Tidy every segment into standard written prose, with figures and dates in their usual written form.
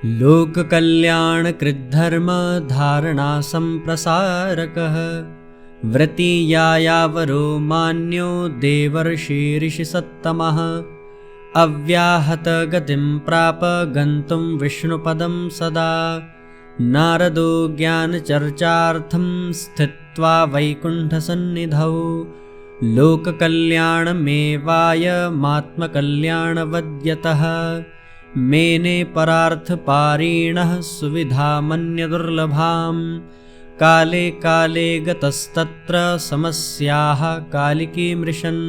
लोककल्याणकृद्धर्म धारणा संप्रसारकः व्रतीयायावरो मान्यो देवर्षिऋषिसत्तमः अव्याहत गतिं प्राप गन्तुं विष्णुपदं सदा नारदो ज्ञानचर्चार्थं स्थित्वा वैकुण्ठसन्निधौ लोककल्याणमेवायमात्मकल्याणवद्यतः मेने परार्थपारिणः सुविधामन्यदुर्लभां काले काले गतस्तत्र समस्याः कालिकीमृशन्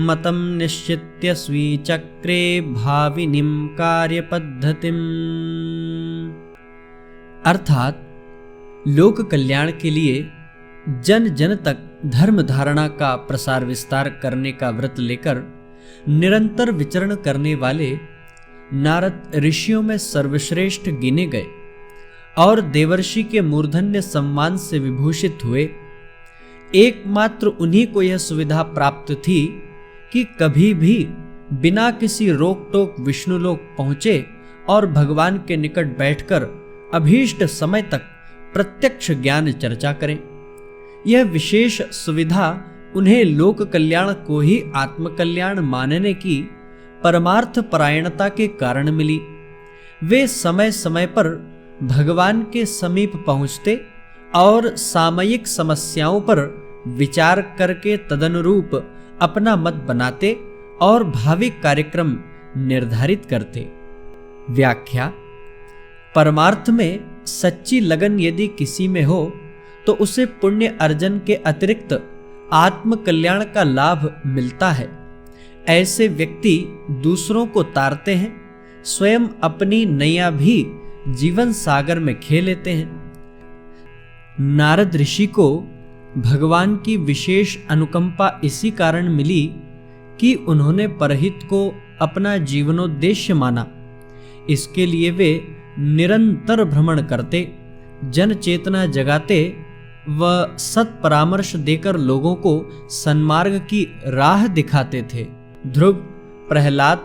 मतं निश्चित्य स्वीचक्रे भाविनीं कार्यपद्धतिम्। अर्थात लोक कल्याण के लिए जन जन तक धर्म धारणा का प्रसार विस्तार करने का व्रत लेकर निरंतर विचरण करने वाले नारद ऋषियों में सर्वश्रेष्ठ गिने गए और देवर्षि के मूर्धन्य सम्मान से विभूषित हुए। एकमात्र उन्हीं को यह सुविधा प्राप्त थी कि कभी भी बिना किसी रोक टोक विष्णुलोक पहुंचे और भगवान के निकट बैठकर अभीष्ट समय तक प्रत्यक्ष ज्ञान चर्चा करें। यह विशेष सुविधा उन्हें लोक कल्याण को ही आत्मकल्याण मानने की परमार्थ परायणता के कारण मिली। वे समय समय पर भगवान के समीप पहुंचते और सामयिक समस्याओं पर विचार करके तदनुरूप अपना मत बनाते और भावी कार्यक्रम निर्धारित करते। व्याख्या: परमार्थ में सच्ची लगन यदि किसी में हो तो उसे पुण्य अर्जन के अतिरिक्त आत्म कल्याण का लाभ मिलता है। ऐसे व्यक्ति दूसरों को तारते हैं, स्वयं अपनी नैया भी जीवन सागर में खेल लेते हैं। नारद ऋषि को भगवान की विशेष अनुकंपा इसी कारण मिली कि उन्होंने परहित को अपना जीवनोद्देश्य माना। इसके लिए वे निरंतर भ्रमण करते, जन चेतना जगाते व सत परामर्श देकर लोगों को सन्मार्ग की राह दिखाते थे। ध्रुव, प्रहलाद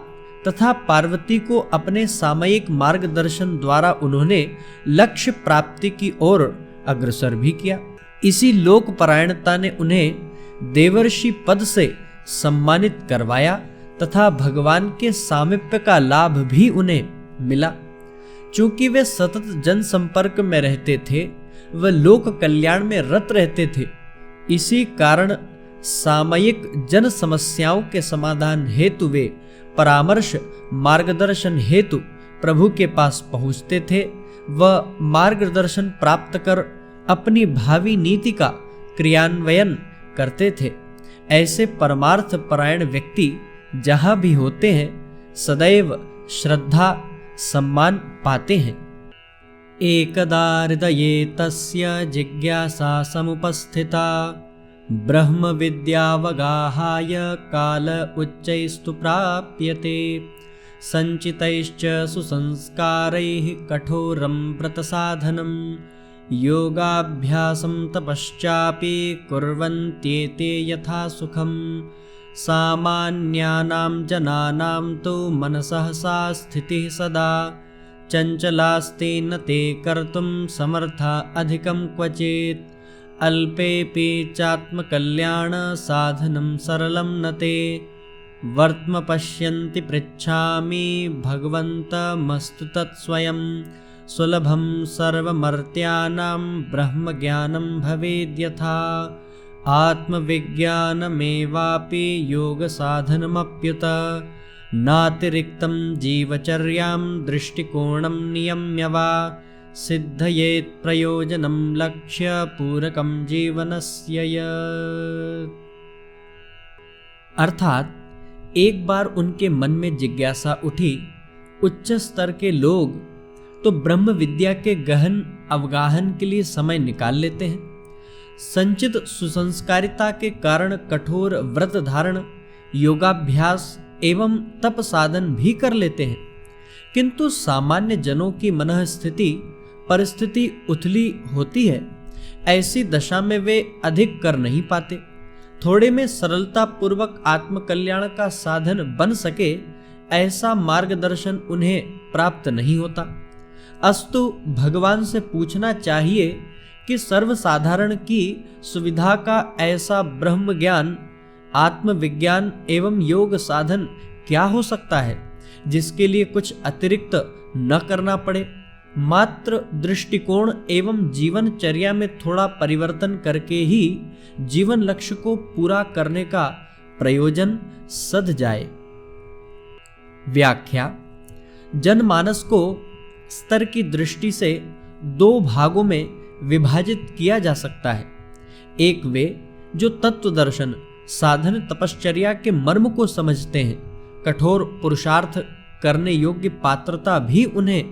तथा पार्वती को अपने सामयिक मार्गदर्शन द्वारा उन्होंने लक्ष्य प्राप्ति की ओर अग्रसर भी किया। इसी लोक परायणता ने उन्हें देवर्षि पद से सम्मानित करवाया तथा भगवान के सामीप्य का लाभ भी उन्हें मिला। चूंकि वे सतत जन संपर्क में रहते थे व लोक कल्याण में रत रहते थे, इसी कारण सामयिक जन समस्याओं के समाधान हेतु वे परामर्श मार्गदर्शन हेतु प्रभु के पास पहुंचते थे व मार्गदर्शन प्राप्त कर अपनी भावी नीति का क्रियान्वयन करते थे। ऐसे परमार्थ परायण व्यक्ति जहां भी होते हैं सदैव श्रद्धा सम्मान पाते हैं। एकदा हृदये तस्य जिज्ञासा समुपस्थिता ब्रह्म विद्यावगाहाय काल उच्चैस्तु प्राप्यते संचितैश्च सुसंस्कारैः कठोरं व्रतसाधनं योगाभ्यासं तपश्चापि कुर्वन्त्येते यथा सुखं सामान्यानां जनानां तु मनसः सा स्थितिः सदा चञ्चलास्ते न ते कर्तुं समर्था अधिकं क्वचित् अल्पेऽपि चात्मकल्याण साधनं सरलं न ते वर्त्म पश्यन्ति पृच्छामि भगवन्तमस्तु तत्स्वयं सुलभं सर्वमर्त्यानां ब्रह्मज्ञानं भवेद्यथा आत्मविज्ञानमेवापि योगसाधनमप्युत नातिरिक्तं जीवचर्यां दृष्टिकोणं नियम्य वा सिद्धयेत् प्रयोजनं लक्ष्यपूरकं जीवनस्य यत्। अर्थात एक बार उनके मन में जिज्ञासा उठी, उच्च स्तर के लोग तो ब्रह्म विद्या के गहन अवगाहन के लिए समय निकाल लेते हैं, संचित सुसंस्कारिता के कारण कठोर व्रत धारण, योगाभ्यास एवं तप साधन भी कर लेते हैं, किंतु सामान्य जनों की मनः स्थिति परिस्थिति उथली होती है। ऐसी दशा में वे अधिक कर नहीं पाते। थोड़े में सरलता पूर्वक आत्मकल्याण का साधन बन सके ऐसा मार्गदर्शन उन्हें प्राप्त नहीं होता। अस्तु भगवान से पूछना चाहिए कि सर्वसाधारण की सुविधा का ऐसा ब्रह्म ज्ञान, आत्मविज्ञान एवं योग साधन क्या हो सकता है जिसके लिए कुछ अतिरिक्त न करना पड़े। मात्र दृष्टिकोण एवं जीवनचर्या में थोड़ा परिवर्तन करके ही जीवन लक्ष्य को पूरा करने का प्रयोजन सध जाए। व्याख्या। जनमानस को स्तर की दृष्टि से दो भागों में विभाजित किया जा सकता है। एक वे जो तत्व दर्शन, साधन, तपश्चर्या के मर्म को समझते हैं, कठोर पुरुषार्थ करने योग्य पात्रता भी उन्हें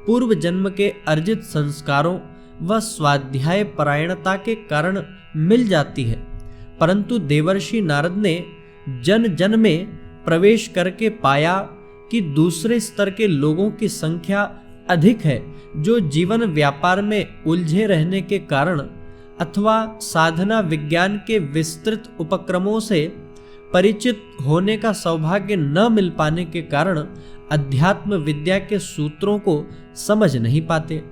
पूर्व जन्म के अर्जित संस्कारों व स्वाध्याय परायणता के कारण मिल जाती है, परंतु देवर्षि नारद ने जन जन में प्रवेश करके पाया कि दूसरे स्तर के लोगों की संख्या अधिक है जो जीवन व्यापार में उलझे रहने के कारण अथवा साधना विज्ञान के विस्तृत उपक्रमों से परिचित होने का सौभाग्य न मिल पाने के कारण अध्यात्म विद्या के सूत्रों को समझ नहीं पाते,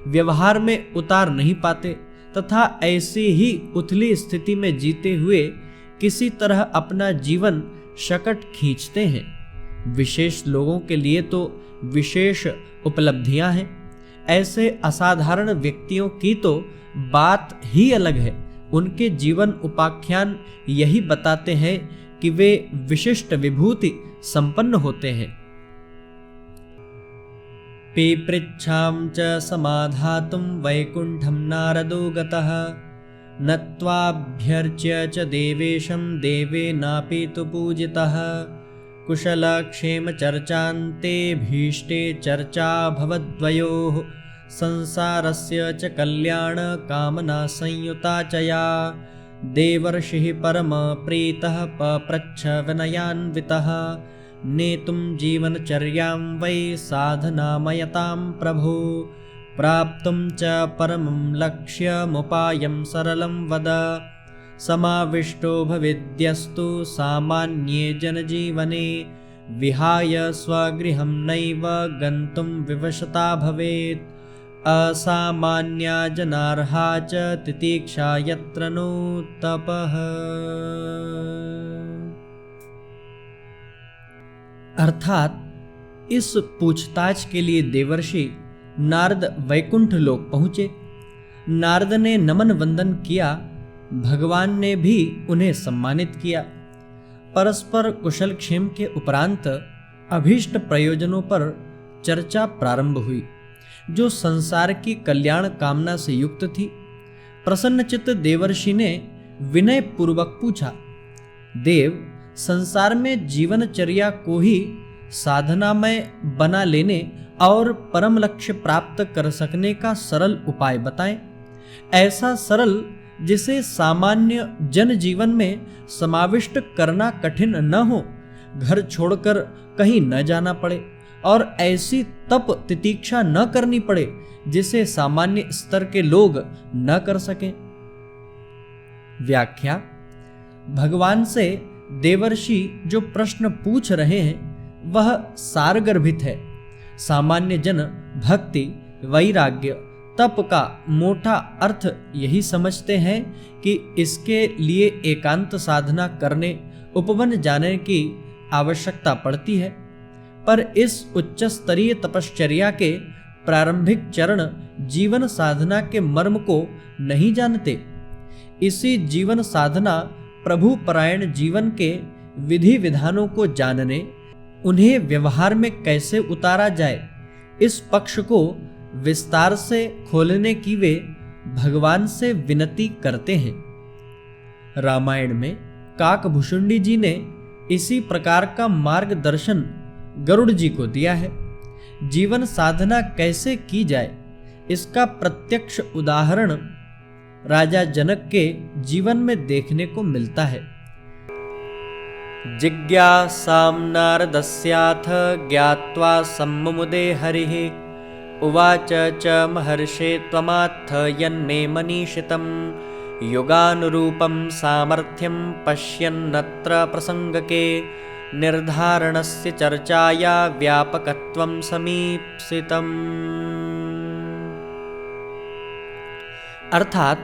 व्यवहार में उतार नहीं पाते तथा ऐसी ही उथली स्थिति में जीते हुए किसी तरह अपना जीवन शकट खींचते हैं। विशेष लोगों के लिए तो विशेष उपलब्धियां हैं। ऐसे असाधारण व्यक्तियों की तो बात ही अलग है। उनके जीवन उपाख्यान यही बताते हैं कि वे विशिष्ट विभूति संपन्न होते हैं। पिपृच्छां च समाधातुं वैकुंठं नारदो गतः नत्वाभ्यर्च्य च देवेशं देवेनापि तु पूजितः कुशलक्षेम चर्चान्ते भीष्टे चर्चा भवद्वयोः संसारस्य च कल्याण कामना संयुता च या देवर्षिः परम प्रीतः पप्रच्छ विनयान्वितः नेतुं जीवनचर्यां वै साधनामयतां प्रभो प्राप्तुं च परमं लक्ष्यमुपायं सरलं वद समाविष्टो भवेद्यस्तु सामान्ये जनजीवने विहाय स्वगृहं नैव गन्तुं विवशता भवेत् असामान्या जनार्हा च तितीक्षा यत्र नो तपः। अर्थात इस पूछताछ के लिए देवर्षि नारद वैकुंठ लोक पहुंचे। नारद ने नमन वंदन किया, भगवान ने भी उन्हें सम्मानित किया। परस्पर कुशल क्षेम के उपरांत अभीष्ट प्रयोजनों पर चर्चा प्रारंभ हुई जो संसार की कल्याण कामना से युक्त थी। प्रसन्नचित्त देवर्षि ने विनय पूर्वक पूछा, देव, संसार में जीवनचर्या को ही साधनामय बना लेने और परम लक्ष्य प्राप्त कर सकने का सरल उपाय बताएं। ऐसा सरल जिसे सामान्य जनजीवन में समाविष्ट करना कठिन न हो, घर छोड़कर कहीं न जाना पड़े और ऐसी तप तितीक्षा न करनी पड़े जिसे सामान्य स्तर के लोग न कर सकें। व्याख्या। भगवान से देवर्षि जो प्रश्न पूछ रहे हैं वह सारगर्भित है। सामान्य जन भक्ति, वैराग्य, तप का मोटा अर्थ यही समझते हैं कि इसके लिए एकांत साधना करने, उपवन जाने की आवश्यकता पड़ती है, पर इस उच्च स्तरीय तपश्चर्या के प्रारंभिक चरण जीवन साधना के मर्म को नहीं जानते। इसी जीवन साधना प्रभु परायण जीवन के विधि विधानों को जानने, उन्हें व्यवहार में कैसे उतारा जाए, इस पक्ष को विस्तार से खोलने की वे भगवान से विनती करते हैं। रामायण में काकभूषुंडी जी ने इसी प्रकार का मार्गदर्शन गरुड़ जी को दिया है। जीवन साधना कैसे की जाए इसका प्रत्यक्ष उदाहरण राजा जनक के जीवन में देखने को मिलता है। जिज्ञासां नारदस्याथ ज्ञात्वा सम्मुमुदे हरिः उवाच च महर्षे त्वमात्थ यन्मे मनीषितं युगानुरूपं सामर्थ्यं पश्यन्नत्र प्रसङ्गके निर्धारणस्य चर्चाया व्यापकत्वं समीप्सितम्। 「अर्थात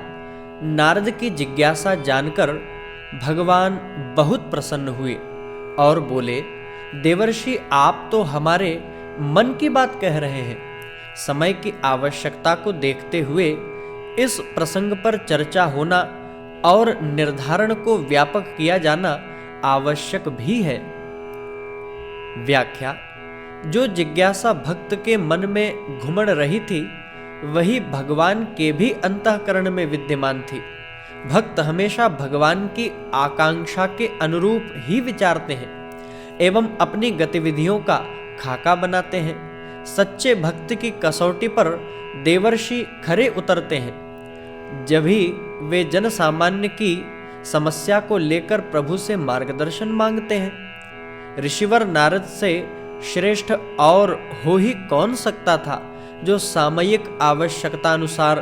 नारद की जिज्ञासा जानकर भगवान बहुत प्रसन्न हुए और बोले, देवर्षि आप तो हमारे मन की बात कह रहे हैं। समय की आवश्यकता को देखते हुए इस प्रसंग पर चर्चा होना और निर्धारण को व्यापक किया जाना आवश्यक भी है। व्याख्या: जो जिज्ञासा भक्त के मन में घुमड़ रही थी वही भगवान के भी अंतःकरण में विद्यमान थी। भक्त हमेशा भगवान की आकांक्षा के अनुरूप ही विचारते हैं एवं अपनी गतिविधियों का खाका बनाते हैं। सच्चे भक्त की कसौटी पर देवर्षि खरे उतरते हैं जब भी वे जन सामान्य की समस्या को लेकर प्रभु से मार्गदर्शन मांगते हैं। ऋषिवर नारद से श्रेष्ठ और हो ही कौन सकता था जो सामयिक आवश्यकतानुसार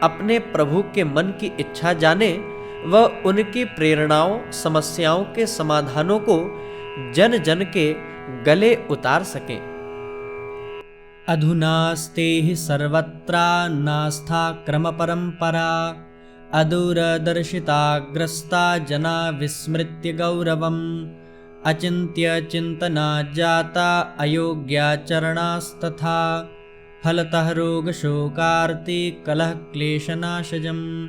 अपने प्रभु के मन की इच्छा जाने व उनकी प्रेरणाओं समस्याओं के समाधानों को जन जन के गले उतार सके। अधुनास्ते हि सर्वत्रा नास्था क्रम परंपरा अदूरदर्शिताग्रस्ता जना विस्मृत्य गौरवम् अचिन्त्य चिंतना जाता अयोग्याचरणास्तथा फलतः रोग शोकार्ति कलह क्लेशनाशजम्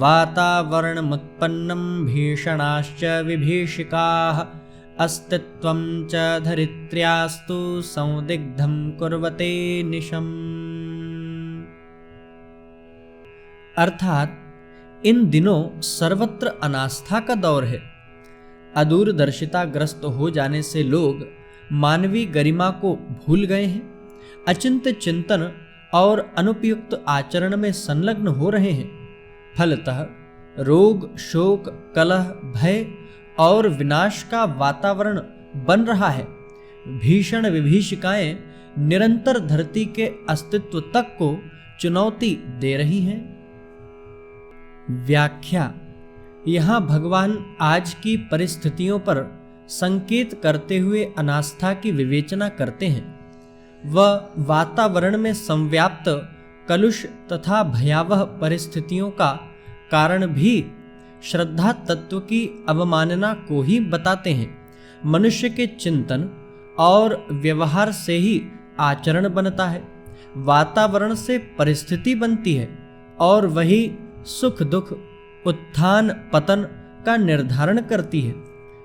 वातावरणमुत्पन्नं भीषणाश्च विभीषिकाः अस्तित्वं च धरित्र्यास्तु संदिग्धं कुर्वते निशम्। अर्थात इन दिनों सर्वत्र अनास्था का दौर है। अदूरदर्शिताग्रस्त हो जाने से लोग मानवीय गरिमा को भूल गए हैं, अचिंत्य चिंतन और अनुपयुक्त आचरण में संलग्न हो रहे हैं। फलतः रोग शोक कलह भय और विनाश का वातावरण बन रहा है। भीषण विभीषिकाएं निरंतर धरती के अस्तित्व तक को चुनौती दे रही हैं। व्याख्या: यहाँ भगवान आज की परिस्थितियों पर संकेत करते हुए अनास्था की विवेचना करते हैं। वह वातावरण में संव्याप्त कलुष तथा भयावह परिस्थितियों का कारण भी श्रद्धा तत्व की अवमानना को ही बताते हैं। मनुष्य के चिंतन और व्यवहार से ही आचरण बनता है, वातावरण से परिस्थिति बनती है और वही सुख दुख उत्थान पतन का निर्धारण करती है।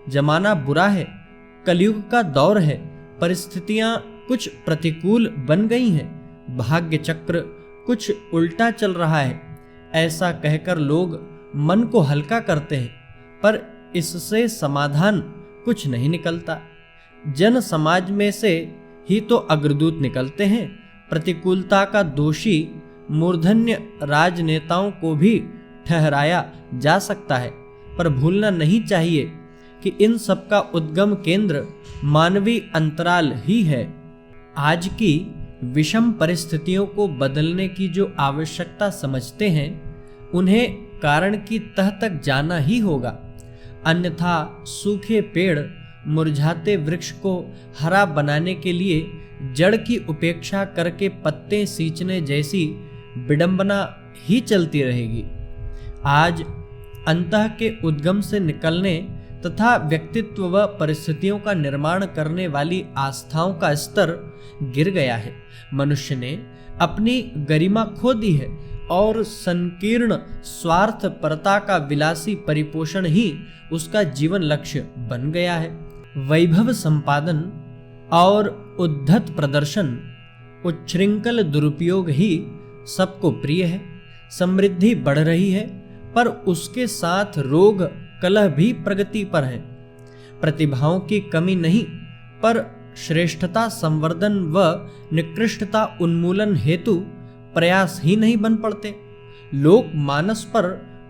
जमाना बुरा है, कलयुग का दौर है, परिस्थितियां कुछ प्रतिकूल बन गई हैं, भाग्य चक्र कुछ उल्टा चल रहा है। ऐसा कहकर लोग मन को हल्का करते हैं, पर इससे समाधान कुछ नहीं निकलता। जन समाज में से ही तो अग्रदूत निकलते हैं। प्रतिकूलता का दोषी मूर्धन्य राजनेताओं को भी ठहराया जा सकता है, पर भूलना नहीं चाहिए कि इन सब का उद्गम केंद्र मानवीय अंतराल ही है। आज की विषम परिस्थितियों को बदलने की जो आवश्यकता समझते हैं, उन्हें कारण की तह तक जाना ही होगा, अन्यथा सूखे पेड़ मुरझाते वृक्ष को हरा बनाने के लिए जड़ की उपेक्षा करके पत्ते सींचने जैसी विडंबना ही चलती रहेगी। आज अंतः के उद्गम से निकलने तथा व्यक्तित्व व परिस्थितियों का निर्माण करने वाली आस्थाओं का स्तर गिर गया है। मनुष्य ने अपनी गरिमा खो दी है और संकीर्ण स्वार्थ परता का विलासी परिपोषण ही उसका जीवन लक्ष्य बन गया है। वैभव संपादन और उद्धत प्रदर्शन, उच्छृंखल दुरुपयोग ही सबको प्रिय है। समृद्धि बढ़ रही है, पर उसके साथ रोग कलह भी प्रगति पर है। प्रतिभाओं की कमी नहीं, पर श्रेष्ठता संवर्धन व निकृष्टता उन्मूलन हेतु प्रयास ही नहीं बन पड़ते। लोक मानस पर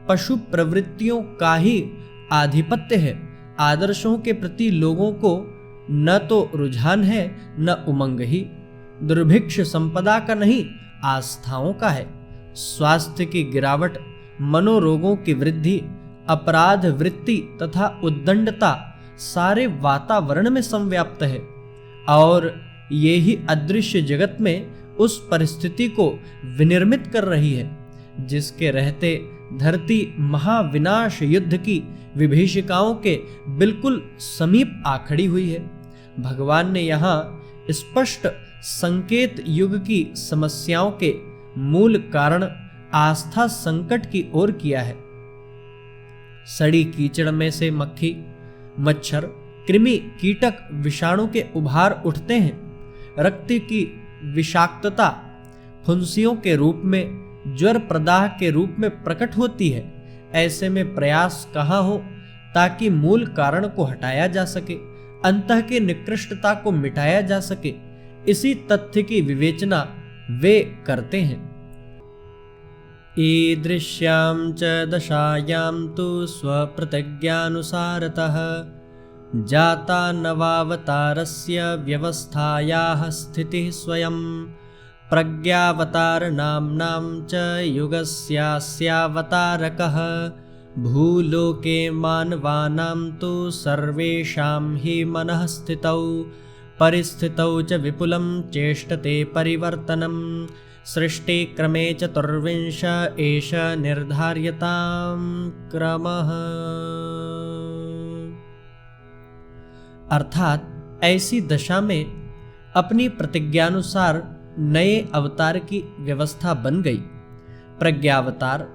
पशु प्रवृत्तियों का ही आधिपत्य है। आदर्शों के प्रति लोगों को न तो रुझान है न उमंग ही। दुर्भिक्ष संपदा का नहीं, आस्थाओं का है। स्वास्थ्य की गिरावट, मनोरोगों की वृद्धि, अपराध वृत्ति तथा उद्दंडता सारे वातावरण में संव्याप्त है और ये ही अदृश्य जगत में उस परिस्थिति को विनिर्मित कर रही है। जिसके रहते धरती महाविनाश युद्ध की विभीषिकाओं के बिल्कुल समीप आ खड़ी हुई है। भगवान ने यहाँ स्पष्ट संकेत युग की समस्याओं के मूल कारण आस्था संकट की ओर किया है। सड़ी कीचड़ में से मक्खी, मच्छर, कृमि, कीटक, विषाणु के उभार उठते हैं। रक्त की विषाक्तता फुंसियों के रूप में, ज्वर प्रदाह के रूप में प्रकट होती है। ऐसे में प्रयास कहाँ हो ताकि मूल कारण को हटाया जा सके, अंतः की निकृष्टता को मिटाया जा सके। इसी तथ्य की विवेचना वे करते हैं। ईदृश्यां च दशायां तु स्वप्रतिज्ञानुसारतः जाता नवावतारस्य व्यवस्थायाः स्थितिः स्वयं प्रज्ञावतारनाम्नां च युगस्यास्यावतारकः भूलोके मानवानां तु सर्वेषां हि मनः स्थितौ परिस्थितौ च विपुलं चेष्टते परिवर्तनं सृष्टिक्रमे चतुर्विंश एष निर्धार्यतां क्रमः। अर्थात ऐसी दशा में अपनी प्रतिज्ञानुसार नए अवतार की व्यवस्था बन गई। प्रज्ञावतार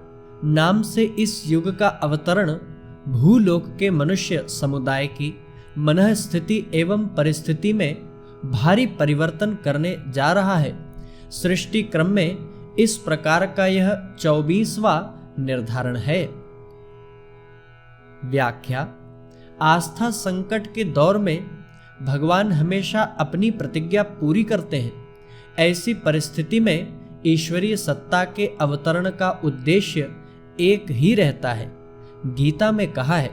नाम से इस युग का अवतरण भूलोक के मनुष्य समुदाय की मनः स्थिति एवं परिस्थिति में भारी परिवर्तन करने जा रहा है। सृष्टि क्रम में इस प्रकार का यह 24वां निर्धारण है। व्याख्या। आस्था संकट के दौर में भगवान हमेशा अपनी प्रतिज्ञा पूरी करते हैं। ऐसी परिस्थिति में ईश्वरीय सत्ता के अवतरण का उद्देश्य एक ही रहता है। गीता में कहा है,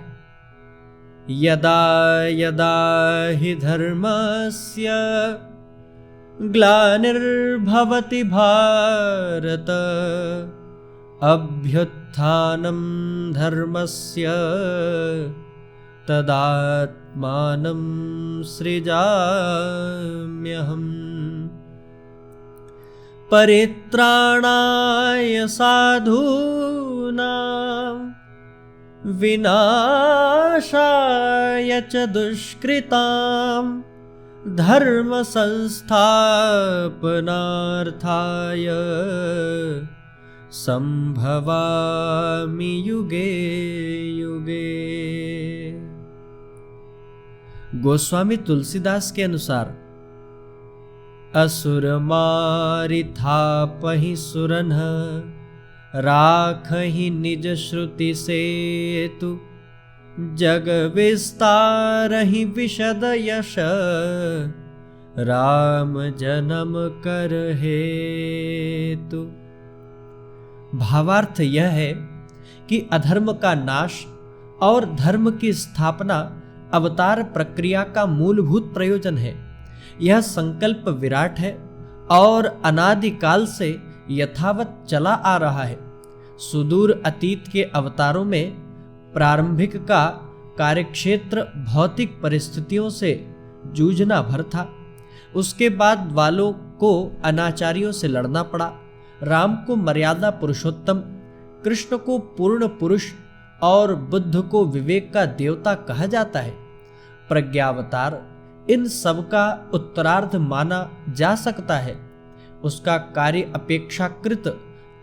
यदा यदा हि धर्मस्य ग्लानिर्भवति भारत अभ्युत्थानं धर्मस्य तदात्मानं सृजाम्यहम् परित्राणाय साधूनां विनाशाय च दुष्कृतां धर्म संस्थापनार्थाय संभवामि युगे युगे। गोस्वामी तुलसीदास के अनुसार असुर मारि थापहि सुरन्ह राखहि निज श्रुति सेतु जग विस्तारहि विशद यश राम जन्म कर हेतु। भावार्थ यह है कि अधर्म का नाश और धर्म की स्थापना अवतार प्रक्रिया का मूलभूत प्रयोजन है। यह संकल्प विराट है और अनादिकाल से यथावत चला आ रहा है। सुदूर अतीत के अवतारों में प्रारंभिक का कार्यक्षेत्र भौतिक परिस्थितियों से जूझना भर था। उसके बाद वालों को अनाचारियों से लड़ना पड़ा। राम को मर्यादा पुरुषोत्तम, कृष्ण को पूर्ण पुरुष और बुद्ध को विवेक का देवता कहा जाता है। प्रज्ञावतार इन सब का उत्तरार्ध माना जा सकता है। उसका कार्य अपेक्षाकृत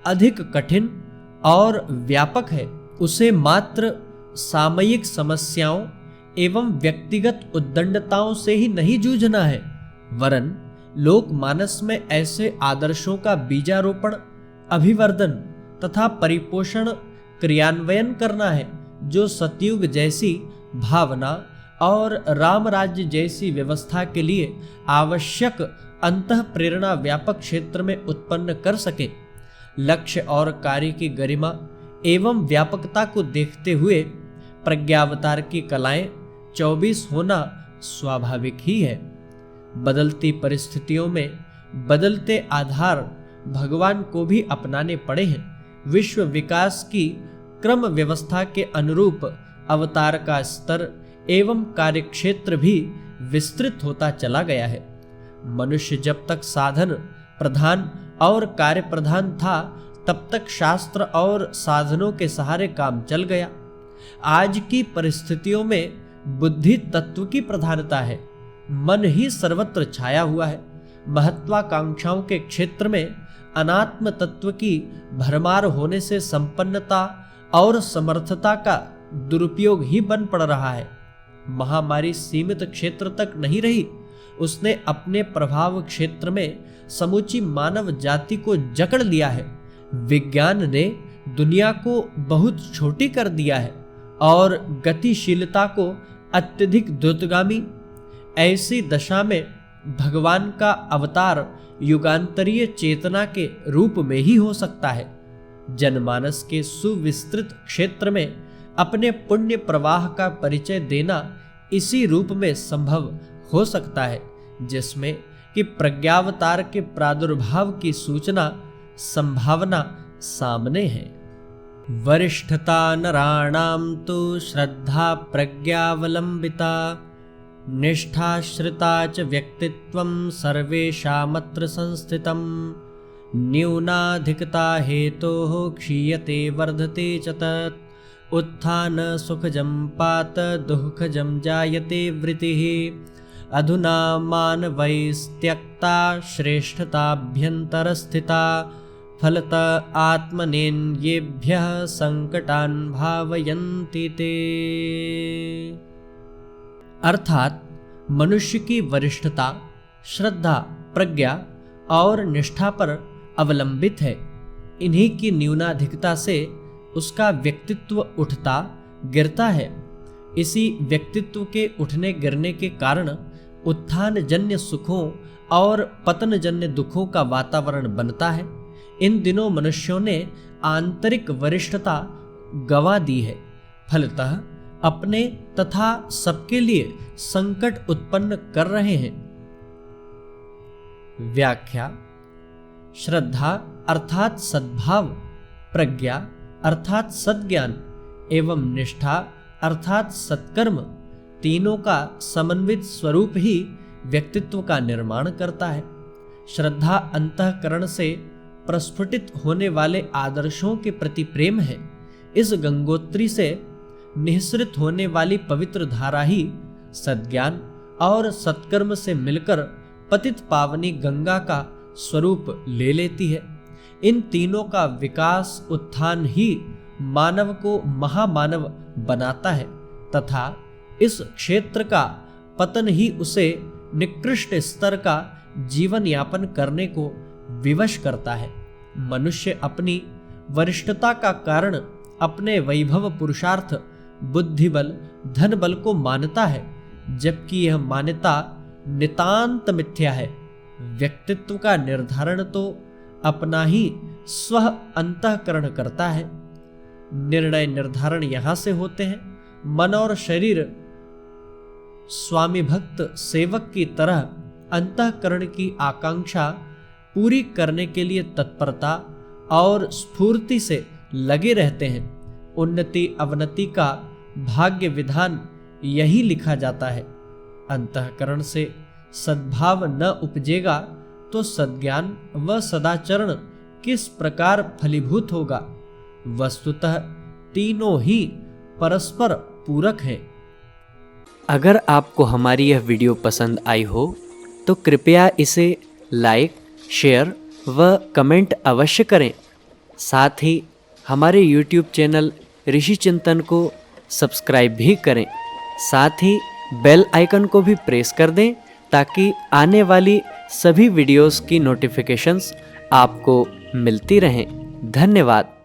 अधिक कठिन और व्यापक है। उसे मात्र सामयिक समस्याओं एवं व्यक्तिगत उद्दंडताओं से ही नहीं जूझना है, वरन लोकमानस में ऐसे आदर्शों का बीजारोपण, अभिवर्धन तथा परिपोषण क्रियान्वयन करना है जो सतयुग जैसी भावना और राम राज्य जैसी व्यवस्था के लिए आवश्यक अंतः प्रेरणा व्यापक क्षेत्र में उत्पन्न कर सके। लक्ष्य और कार्य की गरिमा एवं व्यापकता को देखते हुए प्रज्ञावतार की कलाएं 24 होना स्वाभाविक ही है। बदलती परिस्थितियों में बदलते आधार भगवान को भी अपनाने पड़े हैं। विश्व विकास की क्रम व्यवस्था के अनुरूप अवतार का स्तर एवं कार्यक्षेत्र भी विस्तृत होता चला गया है। मनुष्य जब तक साधन प्रधान और कार्य प्रधान था, तब तक शास्त्र और साधनों के सहारे काम चल गया। आज की परिस्थितियों में बुद्धि तत्व की प्रधानता है, मन ही सर्वत्र छाया हुआ है। महत्वाकांक्षाओं के क्षेत्र में अनात्म तत्व की भरमार होने से संपन्नता और समर्थता का दुरुपयोग ही बन पड़ रहा है। महामारी सीमित क्षेत्र तक नहीं रही, उसने अपने प्रभाव क्षेत्र में समूची मानव जाति को जकड़ लिया है। विज्ञान ने दुनिया को बहुत छोटी कर दिया है और गतिशीलता को अत्यधिक द्रुतगामी। ऐसी दशा में भगवान का अवतार युगांतरीय चेतना के रूप में ही हो सकता है। जनमानस के सुविस्तृत क्षेत्र में अपने पुण्य प्रवाह का परिचय देना इसी रूप में संभव हो सकता है, जिसमें कि प्रज्ञावतार के प्रादुर्भाव की सूचना संभावना सामने है। वरिष्ठता नराणां तु श्रद्धा प्रज्ञावलंबिता, निष्ठाश्रिता च व्यक्तित्वं सर्वेषामत्र संस्थितं। न्यूनाधिकता हेतोः क्षीयते वर्धते च तत्, उत्थान सुखजं पात दुःखजं जायते वृत्तिः। अधुना मानवैस्त्यक्ता श्रेष्ठताभ्यन्तरस्थिता, फलत आत्मनेन्येभ्यः संकटान् भावयन्ति ते। अर्थात मनुष्य की वरिष्ठता श्रद्धा, प्रज्ञा और निष्ठा पर अवलंबित है। इन्हीं की न्यूनाधिकता से उसका व्यक्तित्व उठता गिरता है। इसी व्यक्तित्व के उठने गिरने के कारण उत्थान जन्य सुखों और पतन जन्य दुखों का वातावरण बनता है। इन दिनों मनुष्यों ने आंतरिक वरिष्ठता गंवा दी है, फलतः अपने तथा सबके लिए संकट उत्पन्न कर रहे हैं। व्याख्या। श्रद्धा अर्थात सद्भाव, प्रज्ञा अर्थात सद्ज्ञान एवं निष्ठा अर्थात सत्कर्म, तीनों का समन्वित स्वरूप ही व्यक्तित्व का निर्माण करता है। श्रद्धा अंतःकरण से प्रस्फुटित होने वाले आदर्शों के प्रति प्रेम है। इस गंगोत्री से निःसृत होने वाली पवित्र धारा ही सद्ज्ञान और सत्कर्म से मिलकर पतित पावनी गंगा का स्वरूप ले लेती है। इन तीनों का विकास उत्थान ही मानव को महामानव बनाता है तथा इस क्षेत्र का पतन ही उसे निकृष्ट स्तर का जीवन यापन करने को विवश करता है। मनुष्य अपनी वरिष्ठता का कारण अपने वैभव, पुरुषार्थ, बुद्धि बल, धन बल को मानता है, जबकि यह मान्यता नितांत मिथ्या है। व्यक्तित्व का निर्धारण तो अपना ही स्व अंतःकरण करता है। निर्णय निर्धारण यहां से होते हैं। मन और शरीर स्वामी भक्त सेवक की तरह अंतःकरण की आकांक्षा पूरी करने के लिए तत्परता और स्फूर्ति से लगे रहते हैं। उन्नति अवनति का भाग्य विधान यही लिखा जाता है। अंतःकरण से सद्भाव न उपजेगा तो सद्ज्ञान व सदाचरण किस प्रकार फलीभूत होगा। वस्तुतः तीनों ही परस्पर पूरक हैं। अगर आपको हमारी यह वीडियो पसंद आई हो तो कृपया इसे लाइक, शेयर व कमेंट अवश्य करें। साथ ही हमारे YouTube चैनल ऋषि चिंतन को सब्सक्राइब भी करें। साथ ही बेल आइकन को भी प्रेस कर दें ताकि आने वाली सभी वीडियोस की नोटिफिकेशंस आपको मिलती रहें। धन्यवाद।